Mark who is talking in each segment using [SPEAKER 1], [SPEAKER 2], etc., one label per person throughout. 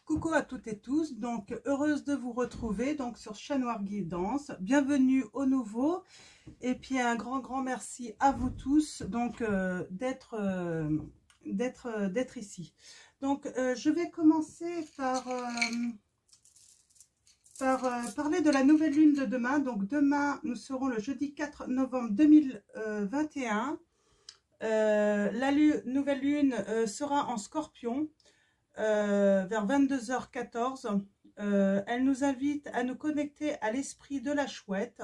[SPEAKER 1] Coucou à toutes et tous, donc heureuse de vous retrouver donc sur Chat Noir Guidance. Bienvenue au nouveau et puis un grand merci à vous tous donc d'être ici. Donc je vais commencer par parler de la nouvelle lune de demain. Donc demain nous serons le jeudi 4 novembre 2021. La nouvelle lune sera en Scorpion. Vers 22h14, elle nous invite à nous connecter à l'esprit de la chouette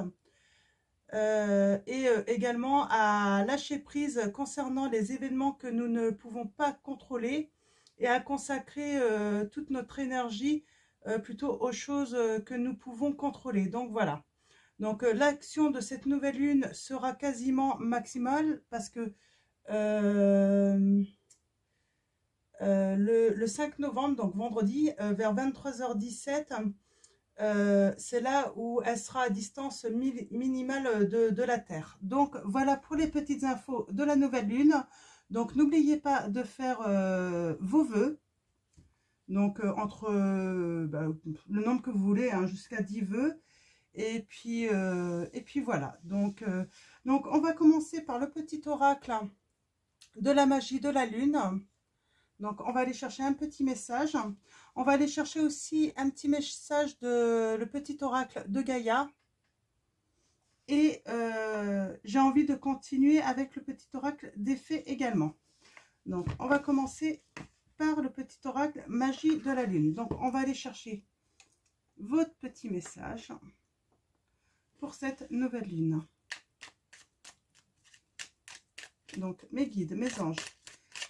[SPEAKER 1] et également à lâcher prise concernant les événements que nous ne pouvons pas contrôler et à consacrer toute notre énergie plutôt aux choses que nous pouvons contrôler. Donc voilà. Donc l'action de cette nouvelle lune sera quasiment maximale parce que le 5 novembre, donc vendredi, vers 23h17, c'est là où elle sera à distance minimale de la Terre. Donc voilà pour les petites infos de la nouvelle lune. Donc n'oubliez pas de faire vos vœux. Donc entre le nombre que vous voulez, hein, jusqu'à 10 vœux. Et puis voilà. Donc on va commencer par le petit oracle de la magie de la lune. Donc, on va aller chercher un petit message. On va aller chercher aussi un petit message de le petit oracle de Gaïa. Et j'ai envie de continuer avec le petit oracle d'Effet également. Donc, on va commencer par le petit oracle magie de la lune. Donc, on va aller chercher votre petit message pour cette nouvelle lune. Donc, mes guides, mes anges.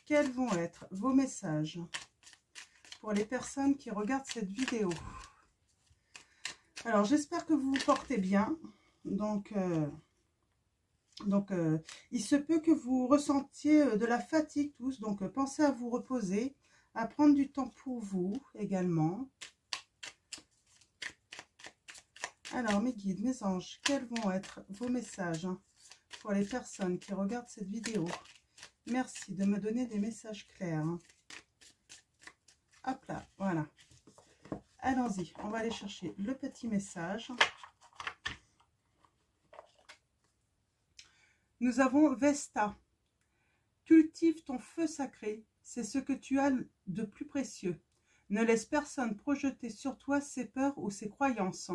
[SPEAKER 1] Quels vont être vos messages pour les personnes qui regardent cette vidéo? Alors, j'espère que vous vous portez bien. Donc, il se peut que vous ressentiez de la fatigue tous. Donc, pensez à vous reposer, à prendre du temps pour vous également. Alors, mes guides, mes anges, quels vont être vos messages pour les personnes qui regardent cette vidéo? Merci de me donner des messages clairs. Hop là, voilà. Allons-y, on va aller chercher le petit message. Nous avons Vesta. Cultive ton feu sacré, c'est ce que tu as de plus précieux. Ne laisse personne projeter sur toi ses peurs ou ses croyances.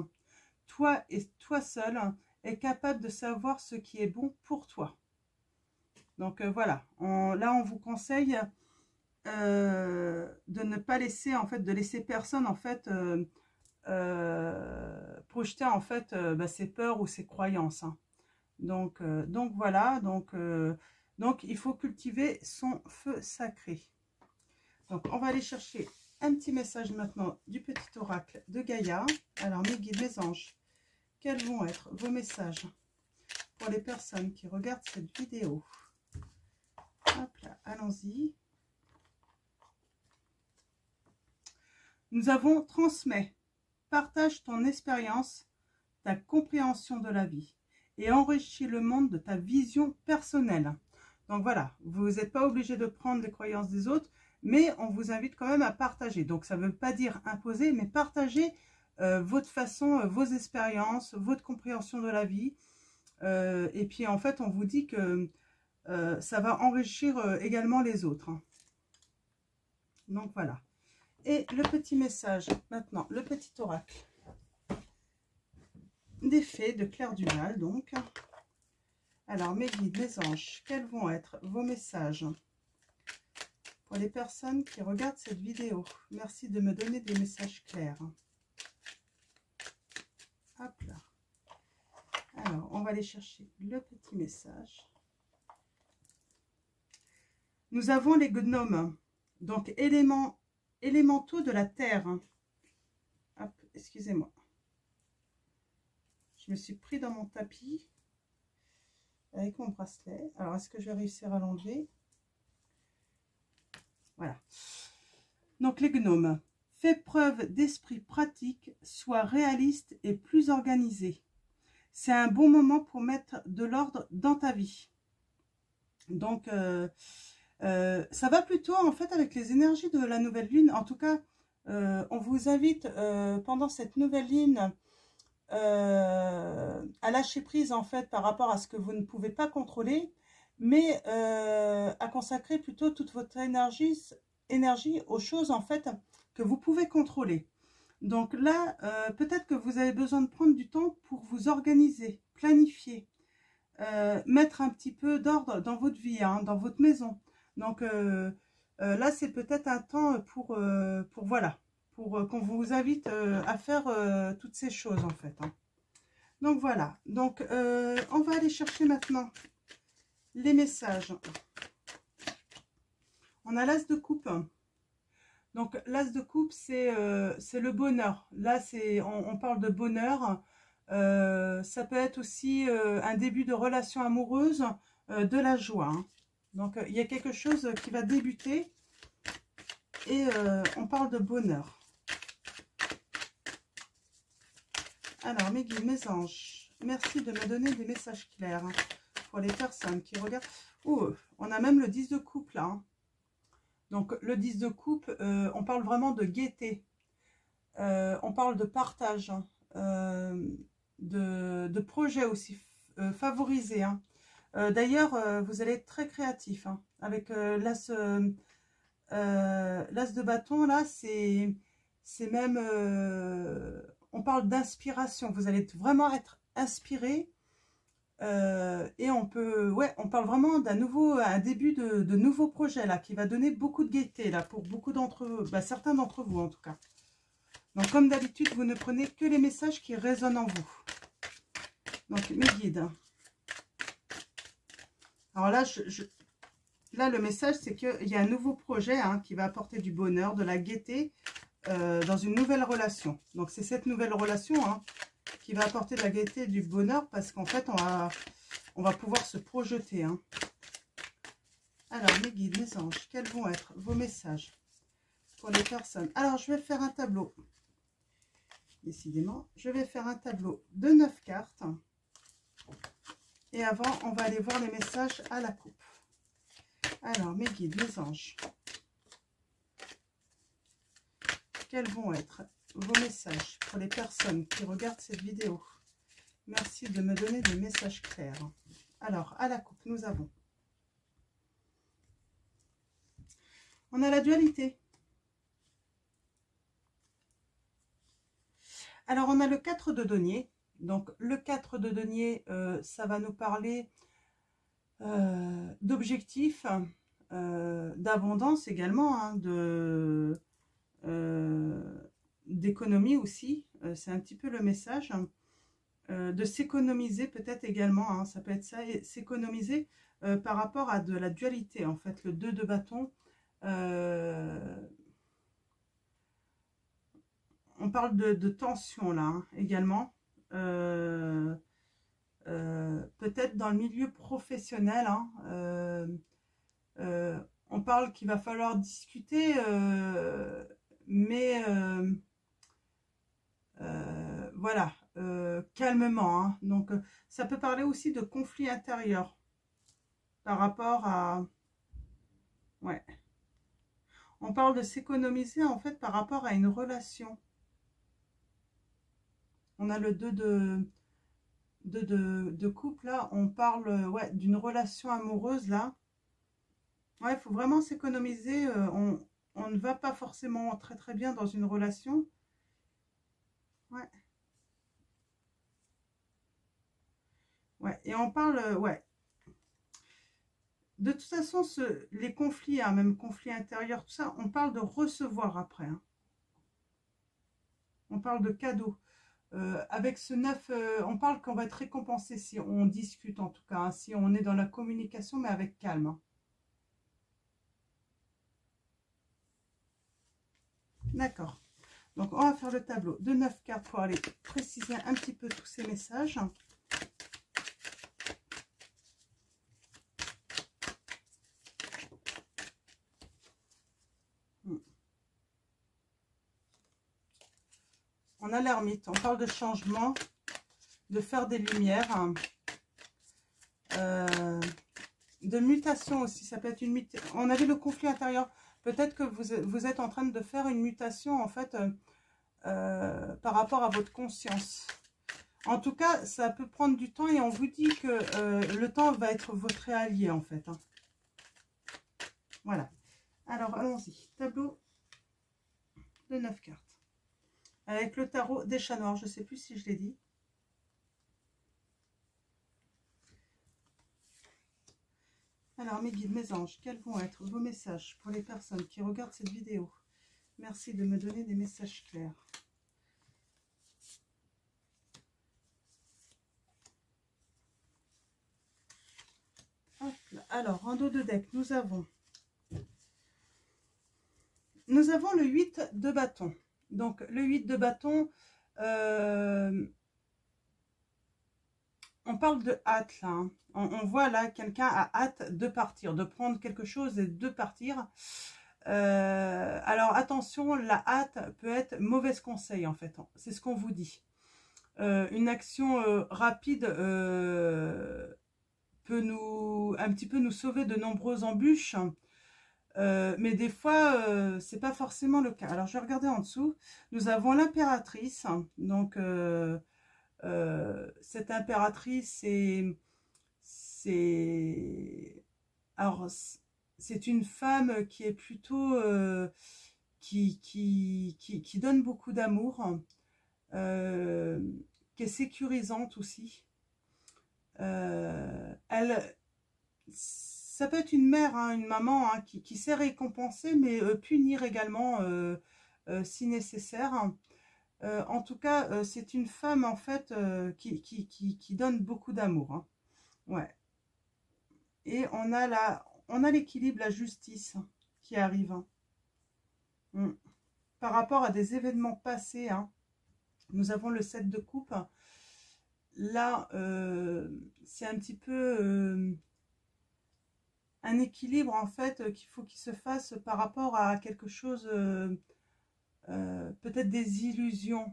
[SPEAKER 1] Toi et toi seul es capable de savoir ce qui est bon pour toi. Donc voilà, là on vous conseille de ne pas laisser, en fait, de laisser personne, en fait, projeter, en fait, ses peurs ou ses croyances. Hein. Donc voilà, donc il faut cultiver son feu sacré. Donc on va aller chercher un petit message maintenant du petit oracle de Gaïa. Alors mes guides, mes anges, quels vont être vos messages pour les personnes qui regardent cette vidéo? Hop là, allons-y. Nous avons transmet. Partage ton expérience, ta compréhension de la vie et enrichis le monde de ta vision personnelle. Donc voilà, vous n'êtes pas obligé de prendre les croyances des autres, mais on vous invite quand même à partager. Donc ça ne veut pas dire imposer, mais partager votre façon, vos expériences, votre compréhension de la vie. Et puis en fait, on vous dit que ça va enrichir également les autres. Hein. Donc voilà. Et le petit message, maintenant, le petit oracle des fées de Claire Duval. Donc, alors mes guides, mes anges, quels vont être vos messages pour les personnes qui regardent cette vidéo? Merci de me donner des messages clairs. Hop là. Alors, on va aller chercher le petit message. Nous avons les gnomes, donc élémentaux de la terre. Hop, excusez-moi. Je me suis pris dans mon tapis avec mon bracelet. Alors, est-ce que je vais réussir à l'enlever? Voilà. Donc, les gnomes. Fais preuve d'esprit pratique, sois réaliste et plus organisé. C'est un bon moment pour mettre de l'ordre dans ta vie. Donc, ça va plutôt en fait avec les énergies de la nouvelle lune. En tout cas, On vous invite pendant cette nouvelle ligne à lâcher prise en fait par rapport à ce que vous ne pouvez pas contrôler, mais à consacrer plutôt toute votre énergie aux choses en fait que vous pouvez contrôler. Donc là, peut-être que vous avez besoin de prendre du temps pour vous organiser, planifier, mettre un petit peu d'ordre dans votre vie, hein, dans votre maison. Donc là, c'est peut-être un temps pour voilà, pour qu'on vous invite à faire toutes ces choses en fait. Hein. Donc voilà, donc on va aller chercher maintenant les messages. On a l'as de coupe. Donc l'as de coupe, c'est le bonheur. Là, on parle de bonheur. Ça peut être aussi un début de relation amoureuse, de la joie. Hein. Donc il y a quelque chose qui va débuter et on parle de bonheur. Alors mes guides, mes anges, merci de me donner des messages clairs hein, pour les personnes qui regardent. Oh, on a même le 10 de coupe là. Hein. Donc le 10 de coupe, on parle vraiment de gaieté. On parle de partage, hein, de projet aussi favorisé. Hein. D'ailleurs, vous allez être très créatif hein, avec l'as de bâton. Là, c'est même... on parle d'inspiration. Vous allez vraiment être inspiré. Et on parle vraiment un début de nouveau projet là, qui va donner beaucoup de gaieté là, pour beaucoup d'entre vous, certains d'entre vous en tout cas. Donc comme d'habitude, vous ne prenez que les messages qui résonnent en vous. Donc mes guides. Alors là, là le message c'est qu'il y a un nouveau projet hein, qui va apporter du bonheur, de la gaieté dans une nouvelle relation. Donc c'est cette nouvelle relation hein, qui va apporter de la gaieté et du bonheur parce qu'en fait on va pouvoir se projeter. Hein. Alors mes guides, mes anges, quels vont être vos messages pour les personnes? Alors je vais faire un tableau. Décidément, je vais faire un tableau de 9 cartes. Et avant, on va aller voir les messages à la coupe. Alors, mes guides, mes anges. Quels vont être vos messages pour les personnes qui regardent cette vidéo? Merci de me donner des messages clairs. Alors, à la coupe, nous avons. On a la dualité. Alors, on a le 4 de denier. Donc, le 4 de denier, ça va nous parler d'objectifs, d'abondance également, hein, d'économie aussi. C'est un petit peu le message. De s'économiser peut-être également. Hein, ça peut être ça. Et s'économiser par rapport à de la dualité. En fait, le 2 de bâton. On parle de tension là hein, également. Peut-être dans le milieu professionnel. Hein, on parle qu'il va falloir discuter, mais voilà, calmement. Hein. Donc, ça peut parler aussi de conflit intérieur par rapport à... Ouais. On parle de s'économiser en fait par rapport à une relation. On a le 2 de couple là, on parle ouais, d'une relation amoureuse là. Ouais, il faut vraiment s'économiser. On ne va pas forcément très bien dans une relation. Ouais. Ouais, et on parle, ouais. De toute façon, les conflits, hein, même conflits intérieurs, tout ça, on parle de recevoir après. Hein. On parle de cadeaux. Avec ce 9, on parle qu'on va être récompensé si on discute en tout cas, hein, si on est dans la communication, mais avec calme. Hein. D'accord. Donc, on va faire le tableau de 9 cartes pour aller préciser un petit peu tous ces messages. On a l'ermite, on parle de changement, de faire des lumières, de mutation aussi, ça peut être une mutation. On avait le conflit intérieur, Peut-être que vous êtes en train de faire une mutation, en fait, par rapport à votre conscience. En tout cas, ça peut prendre du temps et on vous dit que le temps va être votre allié, en fait. Hein. Voilà. Alors, allons-y. Tableau de 9 cartes. Avec le tarot des chats noirs. Je ne sais plus si je l'ai dit. Alors, mes guides, mes anges, quels vont être vos messages pour les personnes qui regardent cette vidéo? Merci de me donner des messages clairs. Hop là. Alors, en dos de deck, nous avons le 8 de bâton. Donc, le 8 de bâton, on parle de hâte là. Hein. On voit là, quelqu'un a hâte de partir, de prendre quelque chose et de partir. Alors, attention, la hâte peut être mauvais conseil en fait. C'est ce qu'on vous dit. Une action rapide peut un petit peu nous sauver de nombreuses embûches. Mais des fois, c'est pas forcément le cas. Alors, je vais regarder en dessous. Nous avons l'impératrice. Donc, cette impératrice, alors, c'est une femme qui est plutôt... qui donne beaucoup d'amour. Qui est sécurisante aussi. Ça peut être une mère, hein, une maman hein, qui sait récompenser, mais punir également si nécessaire. En tout cas, c'est une femme en fait qui donne beaucoup d'amour. Hein. Ouais. Et on a l'équilibre, la justice qui arrive. Hein. Par rapport à des événements passés, hein, nous avons le 7 de coupe. Là, c'est un petit peu un équilibre en fait qu'il faut qu'il se fasse par rapport à quelque chose, peut-être des illusions.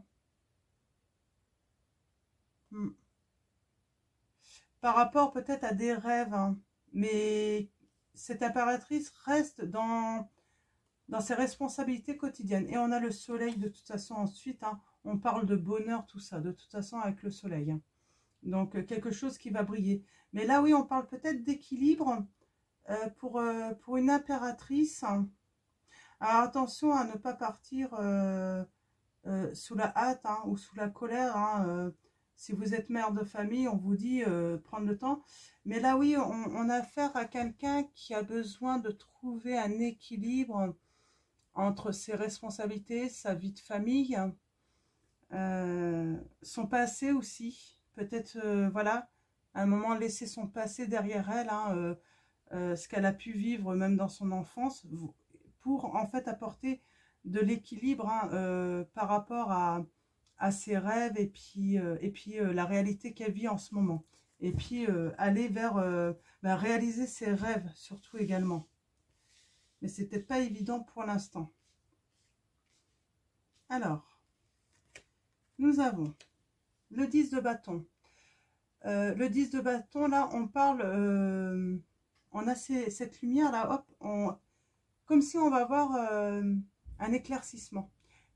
[SPEAKER 1] Par rapport peut-être à des rêves, hein. Mais cette impératrice reste dans ses responsabilités quotidiennes. Et on a le soleil de toute façon ensuite, hein, on parle de bonheur, tout ça, de toute façon avec le soleil. Hein. Donc quelque chose qui va briller. Mais là oui, on parle peut-être d'équilibre pour une impératrice. Alors attention à ne pas partir sous la hâte hein, ou sous la colère. Hein, si vous êtes mère de famille, on vous dit prendre le temps. Mais là oui, on a affaire à quelqu'un qui a besoin de trouver un équilibre entre ses responsabilités, sa vie de famille, son passé aussi. Peut-être, voilà, à un moment laisser son passé derrière elle, hein, ce qu'elle a pu vivre même dans son enfance, pour en fait apporter de l'équilibre hein, par rapport à ses rêves et puis la réalité qu'elle vit en ce moment. Et puis aller vers réaliser ses rêves surtout également. Mais c'était pas évident pour l'instant. Alors, nous avons le 10 de bâton. Le 10 de bâton, là, on parle... on a cette lumière, là, hop, comme si on va avoir un éclaircissement.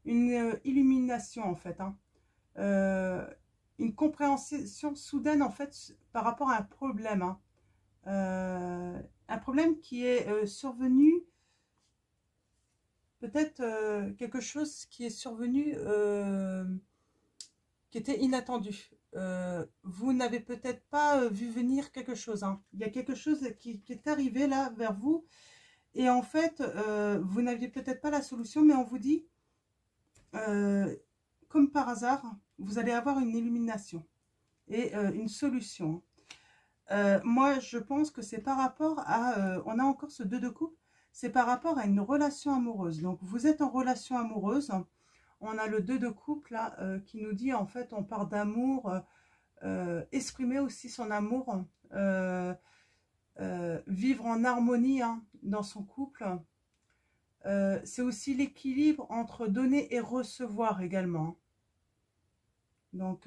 [SPEAKER 1] Une illumination, en fait. Hein. Une compréhension soudaine, en fait, par rapport à un problème. Hein. Un problème qui est survenu... Peut-être quelque chose qui est survenu, qui était inattendu. Vous n'avez peut-être pas vu venir quelque chose. Hein. Il y a quelque chose qui est arrivé là vers vous. Et en fait, vous n'aviez peut-être pas la solution, mais on vous dit, comme par hasard, vous allez avoir une illumination et une solution. Moi, je pense que c'est par rapport à... on a encore ce 2 de coupe. C'est par rapport à une relation amoureuse. Donc, vous êtes en relation amoureuse. On a le 2 de coupe, là, qui nous dit, en fait, on parle d'amour. Exprimer aussi son amour. Vivre en harmonie hein, dans son couple. C'est aussi l'équilibre entre donner et recevoir également. Donc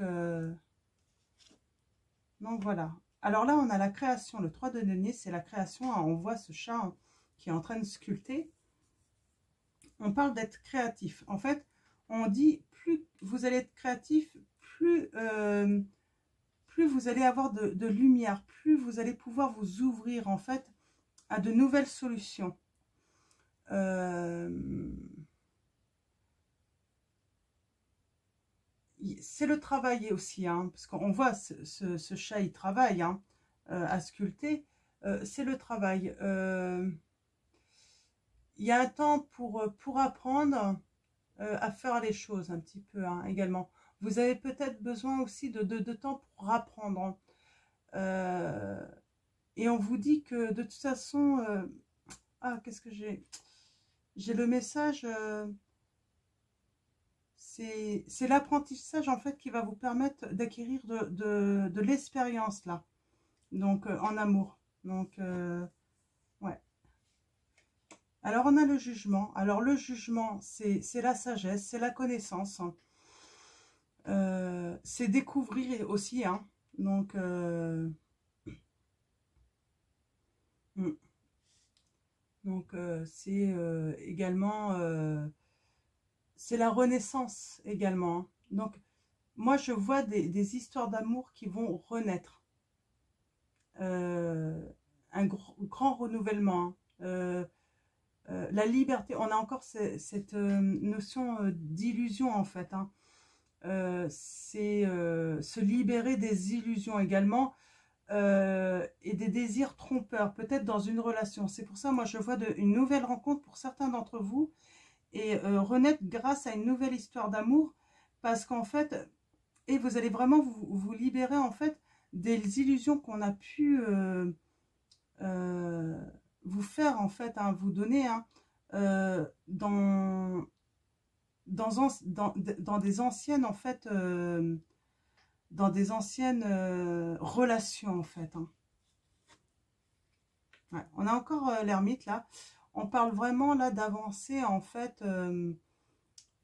[SPEAKER 1] voilà. Alors là, on a la création. Le 3 de denier, c'est la création. On voit ce chat... Hein, qui est en train de sculpter. on parle d'être créatif. En fait, on dit plus vous allez être créatif, plus vous allez avoir de lumière, plus vous allez pouvoir vous ouvrir en fait à de nouvelles solutions. C'est le travail aussi, hein, parce qu'on voit ce chat, il travaille hein, à sculpter. C'est le travail. Il y a un temps pour apprendre à faire les choses un petit peu hein, également. Vous avez peut-être besoin aussi de temps pour apprendre. Et on vous dit que de toute façon... ah, qu'est-ce que j'ai? J'ai le message... c'est l'apprentissage en fait qui va vous permettre d'acquérir de l'expérience là. Donc en amour. Donc ouais. Alors on a le jugement. Alors le jugement c'est la sagesse, c'est la connaissance. C'est découvrir aussi. Hein. Donc c'est également... c'est la renaissance également. Hein. Donc, moi, je vois des histoires d'amour qui vont renaître. Un grand renouvellement. Hein. La liberté, on a encore cette notion d'illusion en fait. Hein. C'est se libérer des illusions également et des désirs trompeurs, peut-être dans une relation. C'est pour ça, moi, je vois une nouvelle rencontre pour certains d'entre vous et renaître grâce à une nouvelle histoire d'amour parce qu'en fait, et vous allez vraiment vous libérer en fait des illusions qu'on a pu vous faire en fait, hein, vous donner hein, dans des anciennes en fait, dans des anciennes relations en fait. Hein. Ouais, on a encore l'ermite là. On parle vraiment là d'avancer en fait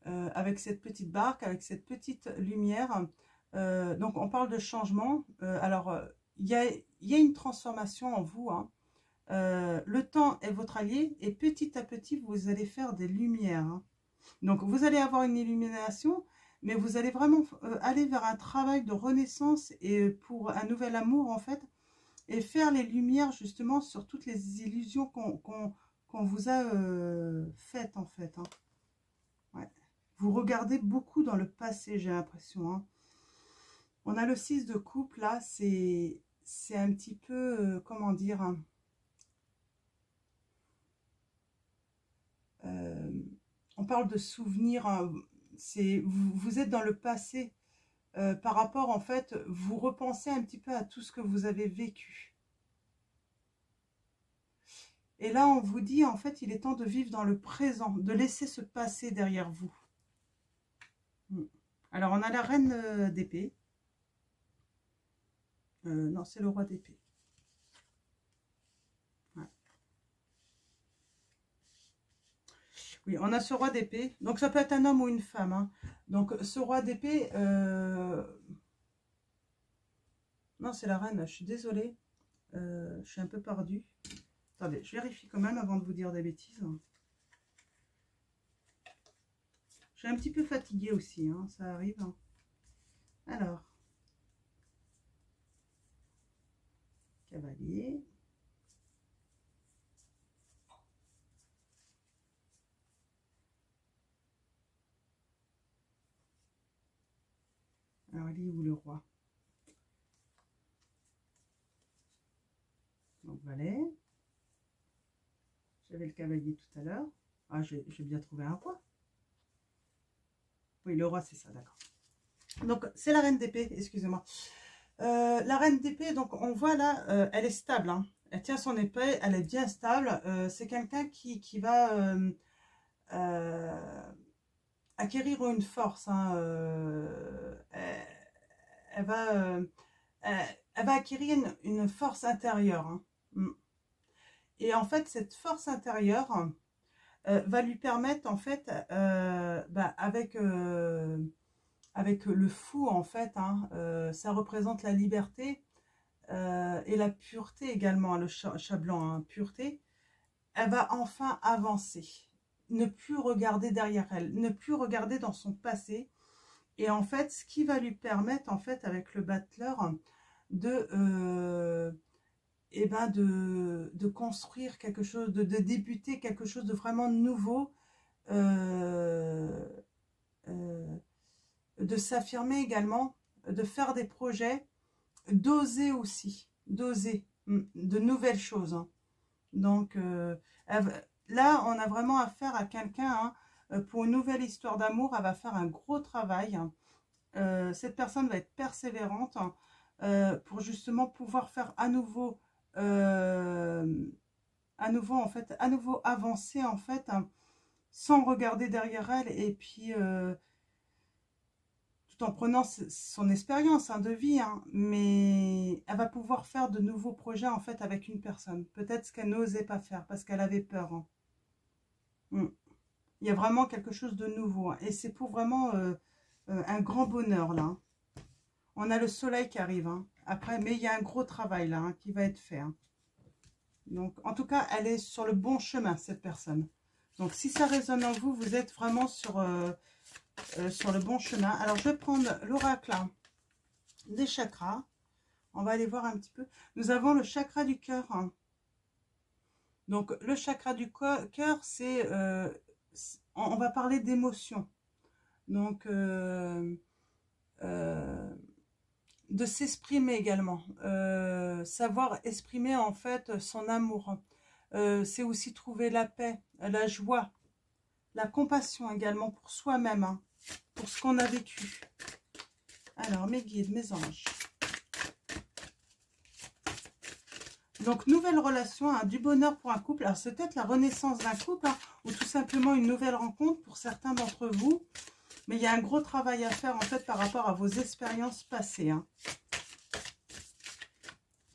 [SPEAKER 1] avec cette petite barque, avec cette petite lumière. Donc on parle de changement. Alors il y a une transformation en vous. Hein. Le temps est votre allié et petit à petit vous allez faire des lumières. Hein. Donc vous allez avoir une illumination, mais vous allez vraiment aller vers un travail de renaissance et pour un nouvel amour en fait, et faire les lumières justement sur toutes les illusions qu'on vous a faites en fait. Hein. Ouais. Vous regardez beaucoup dans le passé, j'ai l'impression. Hein. On a le 6 de coupe là, c'est un petit peu, comment dire... Hein, on parle de souvenirs, hein, vous êtes dans le passé par rapport, en fait, vous repensez un petit peu à tout ce que vous avez vécu. Et là, on vous dit, en fait, il est temps de vivre dans le présent, de laisser ce passé derrière vous. Alors, on a la reine d'épée. Non, c'est le roi d'épée. Oui, on a ce roi d'épée. Donc, ça peut être un homme ou une femme. Hein. Donc, ce roi d'épée... Non, c'est la reine. Je suis désolée. Je suis un peu perdue. Attendez, je vérifie quand même avant de vous dire des bêtises. Je suis un petit peu fatiguée aussi. Hein, ça arrive. Hein. Alors. Cavalier. Alors, il est où le roi? Donc, valet. J'avais le cavalier tout à l'heure. Ah, j'ai bien trouvé un roi. Oui, le roi, c'est ça, d'accord. Donc, c'est la reine d'épée, excusez-moi. La reine d'épée, donc, on voit là, elle est stable. Hein. Elle tient son épée, elle est bien stable. C'est quelqu'un qui va acquérir une force. Hein, elle va acquérir une force intérieure. Hein. Et en fait, cette force intérieure va lui permettre, en fait, avec le fou, en fait, hein, ça représente la liberté et la pureté également, le chat blanc, hein, pureté. Elle va enfin avancer. ne plus regarder derrière elle, ne plus regarder dans son passé. Et en fait, ce qui va lui permettre, en fait, avec le battleur, de construire quelque chose, de débuter quelque chose de vraiment nouveau, de s'affirmer également, de faire des projets, d'oser aussi, d'oser de nouvelles choses. Hein. Donc là, on a vraiment affaire à quelqu'un, hein, pour une nouvelle histoire d'amour, elle va faire un gros travail. Hein. Cette personne va être persévérante, hein, pour justement pouvoir faire à nouveau en fait, à nouveau avancer en fait, hein, sans regarder derrière elle et puis tout en prenant son expérience, hein, de vie, hein, mais elle va pouvoir faire de nouveaux projets en fait avec une personne. Peut-être ce qu'elle n'osait pas faire parce qu'elle avait peur. Hein. Il y a vraiment quelque chose de nouveau, hein, et c'est pour vraiment un grand bonheur là. Hein. On a le soleil qui arrive, hein, après, mais il y a un gros travail là, hein, qui va être fait. Hein. Donc, en tout cas, elle est sur le bon chemin, cette personne. Donc, si ça résonne en vous, vous êtes vraiment sur le bon chemin. Alors, je vais prendre l'oracle des chakras. On va aller voir un petit peu. Nous avons le chakra du cœur. Hein. Donc, le chakra du cœur, c'est... on va parler d'émotion. Donc, de s'exprimer également, savoir exprimer en fait son amour, c'est aussi trouver la paix, la joie, la compassion également pour soi-même, hein, pour ce qu'on a vécu. Alors mes guides, mes anges, donc nouvelle relation, hein, du bonheur pour un couple. Alors c'est peut-être la renaissance d'un couple, hein, ou tout simplement une nouvelle rencontre pour certains d'entre vous. Mais il y a un gros travail à faire en fait par rapport à vos expériences passées, hein,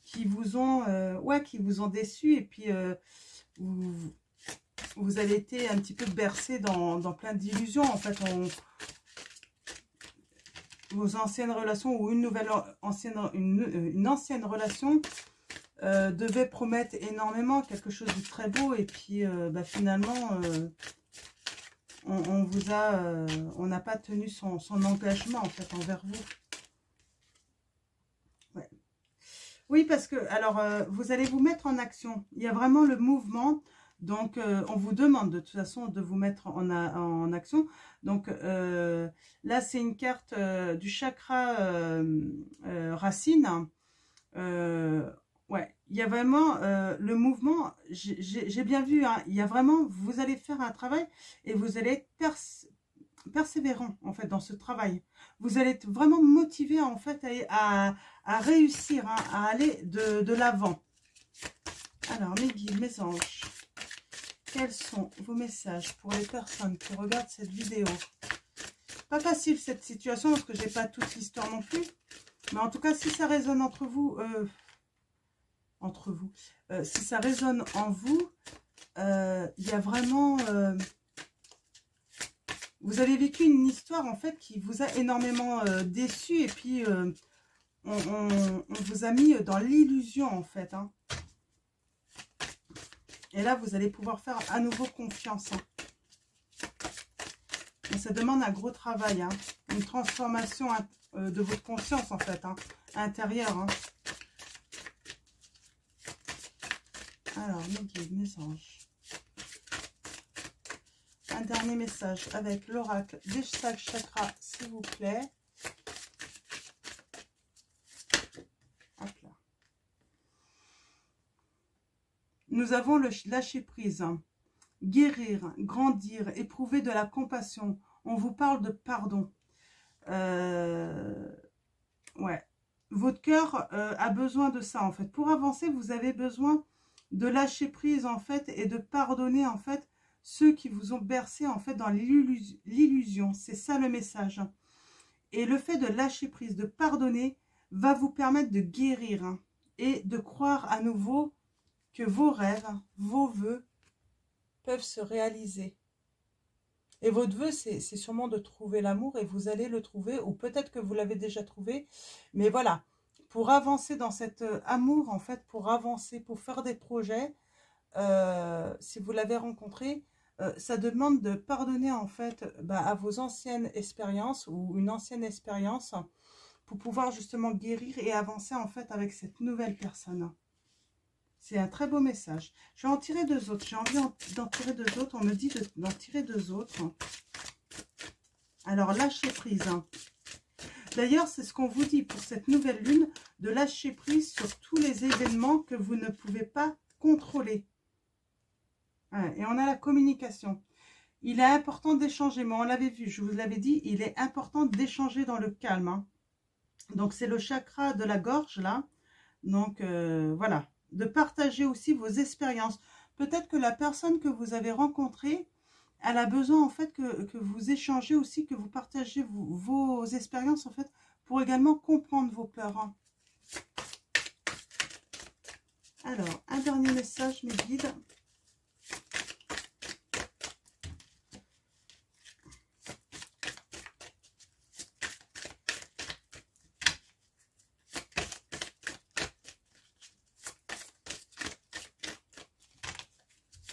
[SPEAKER 1] qui vous ont déçus, et puis vous avez été un petit peu bercé dans plein d'illusions. En fait, vos anciennes relations ou une ancienne relation devait promettre énormément, quelque chose de très beau, et puis finalement... on n'a pas tenu son engagement en fait envers vous. Ouais. Oui, parce que alors vous allez vous mettre en action. Il y a vraiment le mouvement. Donc on vous demande de toute façon de vous mettre en action. Donc là c'est une carte du chakra racine. Ouais, il y a vraiment le mouvement, j'ai bien vu, hein, il y a vraiment, vous allez faire un travail et vous allez être persévérant en fait dans ce travail. Vous allez être vraiment motivé en fait à réussir, hein, à aller de l'avant. Alors mes guides, mes anges, quels sont vos messages pour les personnes qui regardent cette vidéo? Pas facile cette situation parce que j'ai pas toute l'histoire non plus, mais en tout cas si ça résonne entre vous... si ça résonne en vous, il y a vraiment... vous avez vécu une histoire, en fait, qui vous a énormément déçu, et puis on vous a mis dans l'illusion, en fait. Hein. Et là, vous allez pouvoir faire à nouveau confiance. Hein. Et ça demande un gros travail, hein, une transformation de votre conscience, en fait, hein, intérieure. Hein. Alors, mes guides, mes anges. Un dernier message avec l'oracle des 5 chakras, s'il vous plaît. Hop là. Nous avons le lâcher prise. Guérir, grandir, éprouver de la compassion. On vous parle de pardon. Ouais. Votre cœur a besoin de ça, en fait. Pour avancer, vous avez besoin de lâcher prise en fait et de pardonner en fait ceux qui vous ont bercé en fait dans l'illusion. C'est ça le message. Et le fait de lâcher prise, de pardonner, va vous permettre de guérir, hein, et de croire à nouveau que vos rêves, vos vœux peuvent se réaliser. Et votre vœu, c'est sûrement de trouver l'amour, et vous allez le trouver, ou peut-être que vous l'avez déjà trouvé, mais voilà. Pour avancer dans cet amour, en fait, pour avancer, pour faire des projets, si vous l'avez rencontré, ça demande de pardonner en fait à vos anciennes expériences ou une ancienne expérience pour pouvoir justement guérir et avancer en fait avec cette nouvelle personne. C'est un très beau message. Je vais en tirer deux autres. J'ai envie d'en tirer deux autres. On me dit d'en tirer deux autres. Alors, lâcher prise. D'ailleurs, c'est ce qu'on vous dit pour cette nouvelle lune, de lâcher prise sur tous les événements que vous ne pouvez pas contrôler. Et on a la communication. Il est important d'échanger, mais on l'avait vu, je vous l'avais dit, il est important d'échanger dans le calme. Donc, c'est le chakra de la gorge, là. Donc, voilà. De partager aussi vos expériences. Peut-être que la personne que vous avez rencontrée, elle a besoin en fait que vous échangez aussi, que vous partagez vos expériences en fait, pour également comprendre vos peurs. Alors, un dernier message, mes guides.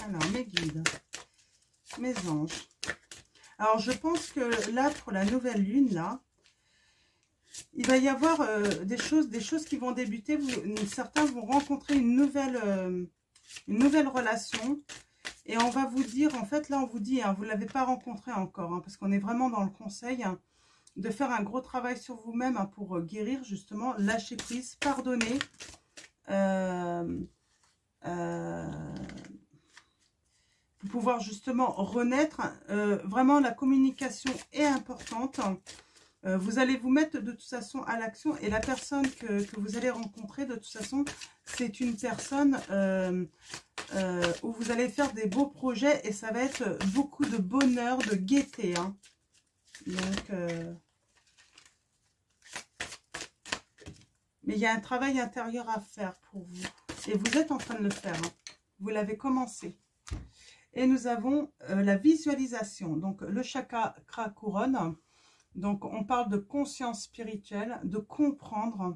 [SPEAKER 1] Alors, mes guides, mes anges. Alors, je pense que là, pour la nouvelle lune, là, il va y avoir des choses qui vont débuter. Certains vont rencontrer une nouvelle relation. Et on va vous dire, en fait, là, on vous dit, hein, vous ne l'avez pas rencontré encore, hein, parce qu'on est vraiment dans le conseil, hein, de faire un gros travail sur vous-même hein, pour guérir, justement, lâcher prise, pardonner. Pour pouvoir justement renaître. Vraiment, la communication est importante. Vous allez vous mettre de toute façon à l'action. Et la personne que vous allez rencontrer, de toute façon, c'est une personne où vous allez faire des beaux projets. Et ça va être beaucoup de bonheur, de gaieté. Hein. Donc, mais il y a un travail intérieur à faire pour vous. Et vous êtes en train de le faire. Hein. Vous l'avez commencé. Et nous avons la visualisation, donc le chakra couronne. Donc on parle de conscience spirituelle, de comprendre.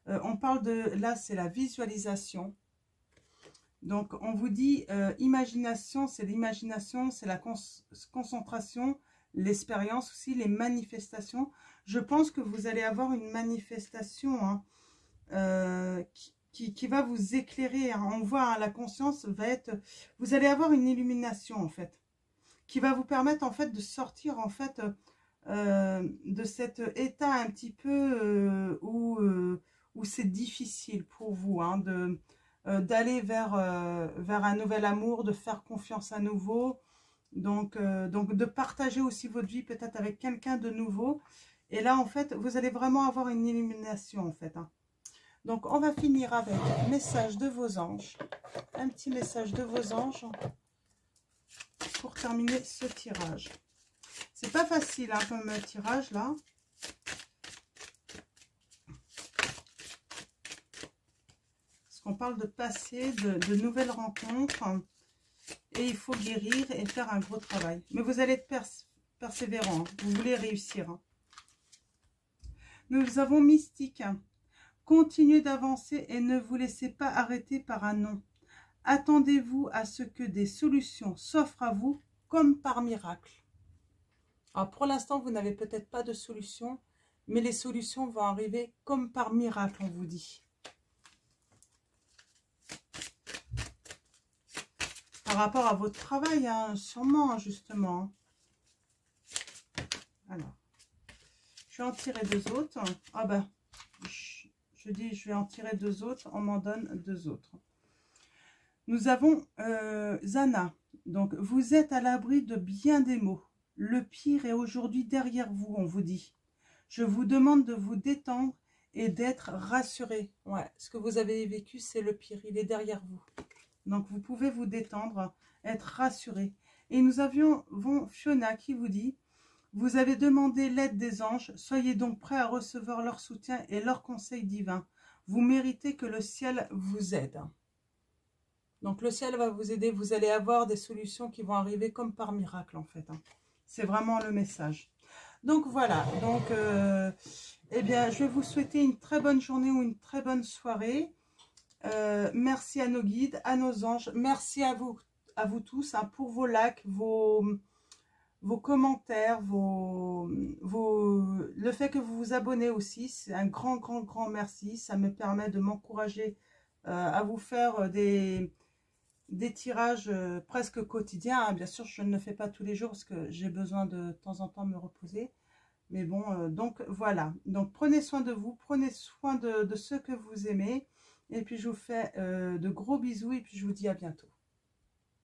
[SPEAKER 1] On parle de, là c'est la visualisation. Donc on vous dit imagination, c'est l'imagination, c'est la concentration, l'expérience aussi, les manifestations. Je pense que vous allez avoir une manifestation hein, qui va vous éclairer. Hein. On voit, hein, la conscience va être... Vous allez avoir une illumination, en fait, qui va vous permettre, en fait, de sortir, en fait, de cet état un petit peu où c'est difficile pour vous, hein, d'aller vers un nouvel amour, de faire confiance à nouveau. Donc de partager aussi votre vie, peut-être avec quelqu'un de nouveau. Et là, en fait, vous allez vraiment avoir une illumination, en fait, hein. Donc, on va finir avec message de vos anges. Un petit message de vos anges pour terminer ce tirage. C'est pas facile hein, comme tirage là. Parce qu'on parle de passé, de nouvelles rencontres. Et il faut guérir et faire un gros travail. Mais vous allez être persévérant. Hein. Vous voulez réussir. Hein. Nous avons mystique. Continuez d'avancer et ne vous laissez pas arrêter par un non. Attendez-vous à ce que des solutions s'offrent à vous comme par miracle. Alors pour l'instant, vous n'avez peut-être pas de solution, mais les solutions vont arriver comme par miracle, on vous dit. Par rapport à votre travail, hein, sûrement, justement. Alors, je vais en tirer deux autres. Ah ben, je dis, je vais en tirer deux autres, on m'en donne deux autres. Nous avons Zana. Donc, vous êtes à l'abri de bien des maux. Le pire est aujourd'hui derrière vous, on vous dit. Je vous demande de vous détendre et d'être rassuré. Ouais, ce que vous avez vécu, c'est le pire. Il est derrière vous. Donc, vous pouvez vous détendre, être rassuré. Et nous avions Fiona qui vous dit... Vous avez demandé l'aide des anges, soyez donc prêts à recevoir leur soutien et leur conseil divin. Vous méritez que le ciel vous aide. Donc le ciel va vous aider, vous allez avoir des solutions qui vont arriver comme par miracle en fait. Hein. C'est vraiment le message. Donc voilà, donc eh bien, je vais vous souhaiter une très bonne journée ou une très bonne soirée. Merci à nos guides, à nos anges, merci à vous à vous tous hein, pour vos likes, vos commentaires, le fait que vous vous abonnez aussi. C'est un grand merci. Ça me permet de m'encourager à vous faire des tirages presque quotidiens. Hein. Bien sûr, je ne le fais pas tous les jours parce que j'ai besoin de temps en temps me reposer. Mais bon, donc voilà. Donc prenez soin de vous, prenez soin de ceux que vous aimez. Et puis je vous fais de gros bisous et puis je vous dis à bientôt.